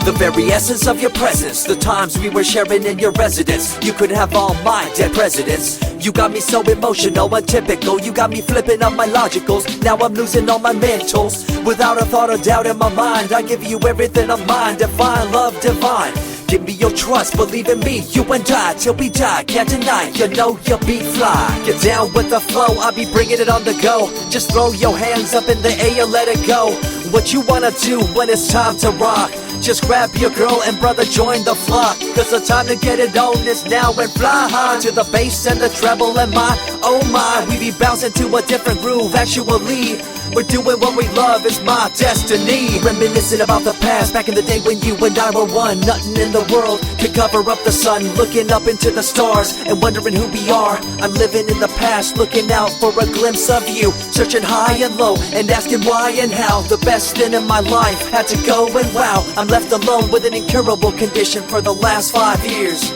The very essence of your presence, the times we were sharing in your residence. You could have all my dead presidents. You got me so emotional, untypical. You got me flipping up my logicals. Now I'm losing all my mentals. Without a thought or doubt in my mind, I give you everything of mine. Divine love, divine. Give me your trust, believe in me, you and I, till we die, can't deny, you know you'll be fly. Get down with the flow, I'll be bringing it on the go. Just throw your hands up in the air, let it go. What you wanna do when it's time to rock? Just grab your girl and brother, join the flock. Cause the time to get it on is now and fly high. To the bass and the treble and my, oh my. We be bouncing to a different groove, actually. We're doing what we love, it's my destiny. Reminiscing about the past, back in the day when you and I were one. Nothing in the world could cover up the sun. Looking up into the stars and wondering who we are. I'm living in the past, looking out for a glimpse of you. Searching high and low and asking why and how. The best thing in my life had to go and wow. I'm left alone with an incurable condition for the last 5 years.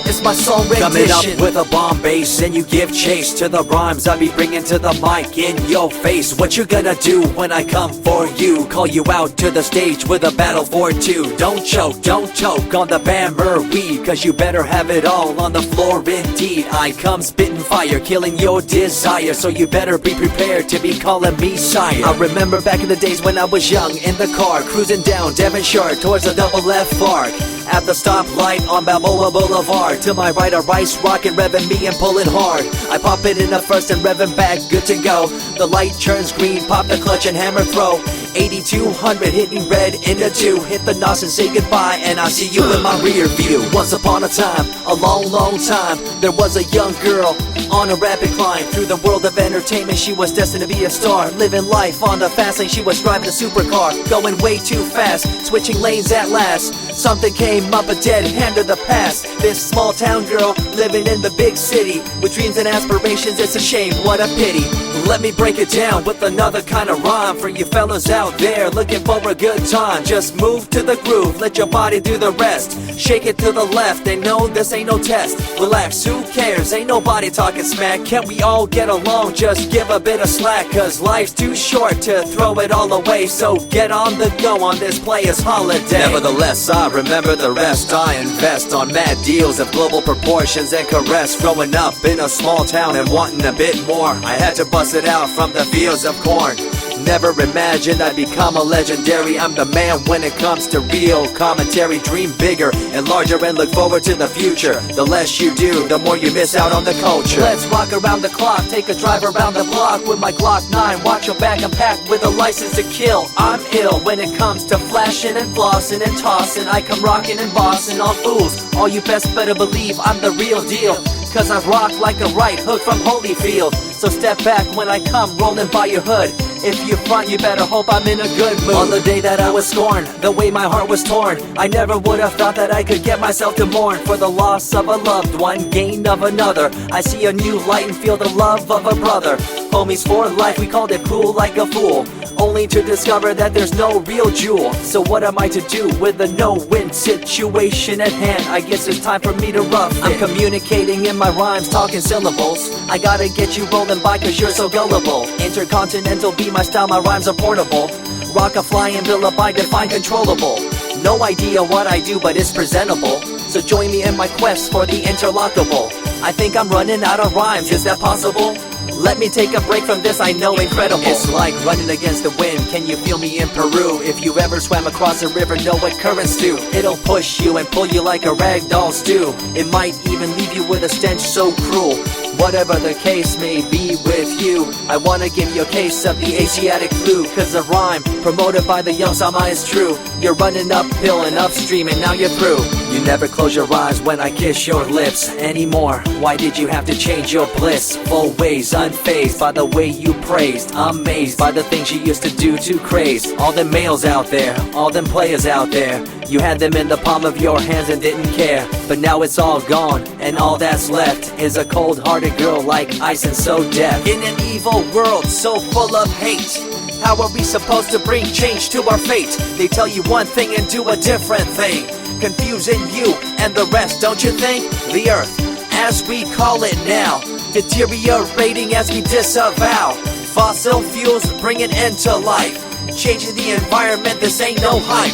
It's my song rendition. Coming up with a bomb bass and you give chase to the rhymes I be bringing to the mic in your face. What you gonna do when I come for you? Call you out to the stage with a battle for two. Don't choke on the bammer weed, cause you better have it all on the floor indeed. I come spitting fire, killing your desire, so you better be prepared to be calling me sire. I remember back in the days when I was young in the car, cruising down Devonshire towards the double F arc. At the stoplight on Balboa Boulevard, to my right a rice rocket revving me and pulling hard. I pop it in the first and revving back, good to go. The light turns green, pop the clutch and hammer throw. 8200 hitting red in the 2. Hit the nos and say goodbye, and I see you in my rear view. Once upon a time, a long time, there was a young girl on a rapid climb through the world of entertainment. She was destined to be a star, living life on the fast lane. She was driving a supercar, going way too fast, switching lanes at last. Something came up, a dead hand of the past. This small town girl living in the big city with dreams and aspirations. It's a shame, what a pity. Let me break it down with another kind of rhyme for you fellas out there looking for a good time. Just move to the groove, let your body do the rest. Shake it to the left, they know this ain't no test. Relax, who cares, ain't nobody talking smack. Can't we all get along, just give a bit of slack. Cause life's too short to throw it all away, so get on the go on this player's holiday. Nevertheless, I remember the rest. I invest on mad deals of global proportions and caress. Growing up in a small town and wanting a bit more, I had to bust it out from the fields of corn. Never imagined I'd become a legendary. I'm the man when it comes to real commentary. Dream bigger and larger and look forward to the future. The less you do, the more you miss out on the culture. Let's rock around the clock, take a drive around the block with my Glock 9. Watch your back, I'm packed with a license to kill. I'm ill when it comes to flashing and flossing and tossing. I come rocking and bossing on fools. All you best better believe I'm the real deal, cause I rock like a right hook from Holyfield. So step back when I come rolling by your hood. If you front, you better hope I'm in a good mood. On the day that I was scorned, the way my heart was torn, I never would have thought that I could get myself to mourn for the loss of a loved one, gain of another. I see a new light and feel the love of a brother. Homies for life, we called it cool like a fool, only to discover that there's no real jewel. So what am I to do with a no-win situation at hand? I guess it's time for me to rough it. I'm communicating in my rhymes, talking syllables. I gotta get you rolling by cause you're so gullible. Intercontinental be my style, my rhymes are portable. Rock a flying villa by define controllable. No idea what I do, but it's presentable. So join me in my quest for the interlockable. I think I'm running out of rhymes, is that possible? Let me take a break from this, I know incredible. It's like running against the wind, can you feel me in Peru? If you ever swam across a river, know what currents do. It'll push you and pull you like a ragdoll stew. It might even leave you with a stench so cruel. Whatever the case may be with you, I wanna give you a case of the Asiatic flu. Cause the rhyme promoted by the young Sama is true. You're running uphill and upstream and now you're through. You never close your eyes when I kiss your lips anymore. Why did you have to change your bliss? Full ways, unfazed by the way you praised. Amazed by the things you used to do to craze. All them males out there, all them players out there, you had them in the palm of your hands and didn't care. But now it's all gone, and all that's left is a cold-hearted girl like ice and so deaf. In an evil world so full of hate, how are we supposed to bring change to our fate? They tell you one thing and do a different thing, confusing you and the rest, don't you think? The earth, as we call it now, deteriorating as we disavow. Fossil fuels bring an end to life, changing the environment, this ain't no hype.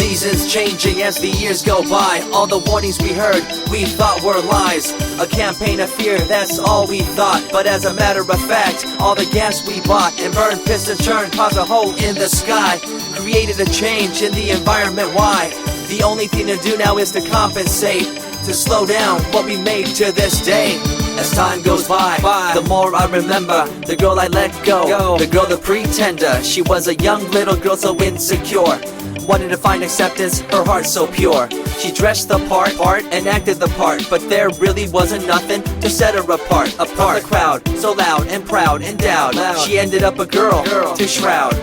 Seasons changing as the years go by. All the warnings we heard, we thought were lies. A campaign of fear, that's all we thought. But as a matter of fact, all the gas we bought and burned, pissed and churned caused a hole in the sky. Created a change in the environment, why? The only thing to do now is to compensate, to slow down what we made to this day. As time goes by, the more I remember the girl I let go, the girl, the pretender. She was a young little girl so insecure, wanted to find acceptance, her heart so pure. She dressed the part and acted the part, but there really wasn't nothing to set her apart from the crowd, so loud and proud, endowed. She ended up a girl to shroud.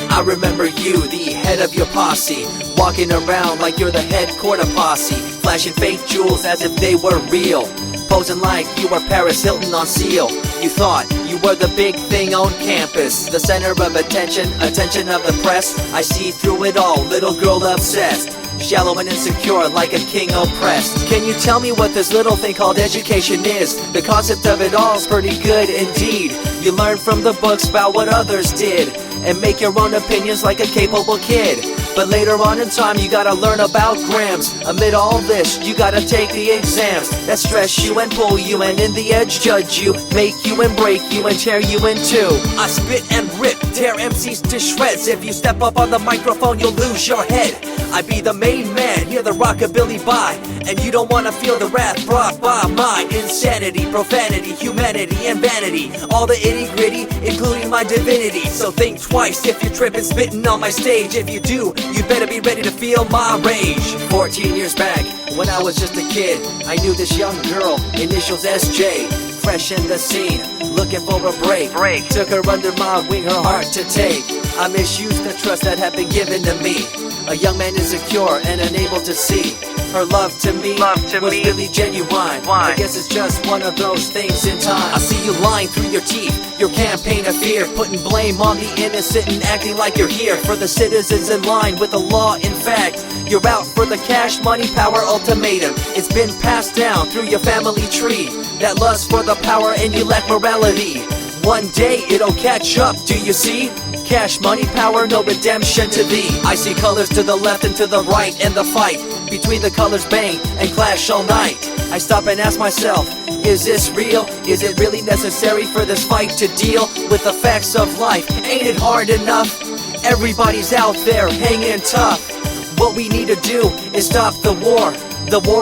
I remember you, the head of your posse, walking around like you're the head quarter posse, flashing fake jewels as if they were real, posing like you were Paris Hilton on seal. You thought you were the big thing on campus, the center of attention of the press. I see through it all, little girl obsessed, shallow and insecure like a king oppressed. Can you tell me what this little thing called education is? The concept of it all's pretty good indeed. You learn from the books about what others did and make your own opinions like a capable kid. But later on in time you gotta learn about grams. Amid all this you gotta take the exams that stress you and pull you, and in the edge judge you, make you and break you and tear you in two. I spit and rip, tear MCs to shreds. If you step up on the microphone you'll lose your head. I be the main man, hear the rockabilly by, and you don't wanna feel the wrath brought by my insanity, profanity, humanity, and vanity. All the itty gritty, including my divinity. So think twice if you're tripping, spitting on my stage. If you do, you better be ready to feel my rage. 14 years back, when I was just a kid, I knew this young girl, initials SJ, fresh in the scene, looking for a break. Took her under my wing, her heart to take. I misused the trust that had been given to me. A young man insecure and unable to see her love to me was really genuine. I guess it's just one of those things in time. I see you lying through your teeth, your campaign of fear, putting blame on the innocent and acting like you're here for the citizens in line with the law. In fact, you're out for the cash, money, power ultimatum. It's been passed down through your family tree, that lust for the power and you lack morality. One day it'll catch up, do you see? Cash, money, power, no redemption to thee. I see colors to the left and to the right, and the fight between the colors bang and clash all night. I stop and ask myself, is this real? Is it really necessary for this fight to deal with the facts of life? Ain't it hard enough? Everybody's out there hanging tough. What we need to do is stop the war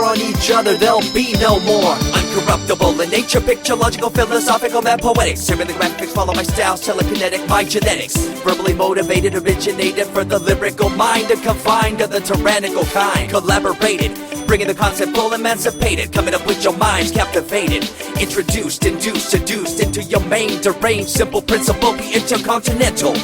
on each other, there'll be no more. Uncorruptible in nature, picture, logical, philosophical, mad poetic. Serving the graphics, follow my style, telekinetic, my genetics. Verbally motivated, originated for the lyrical mind, and confined to the tyrannical kind. Collaborated, bringing the concept full emancipated, coming up with your minds captivated. Introduced, induced, seduced into your main deranged, simple principle, be intercontinental.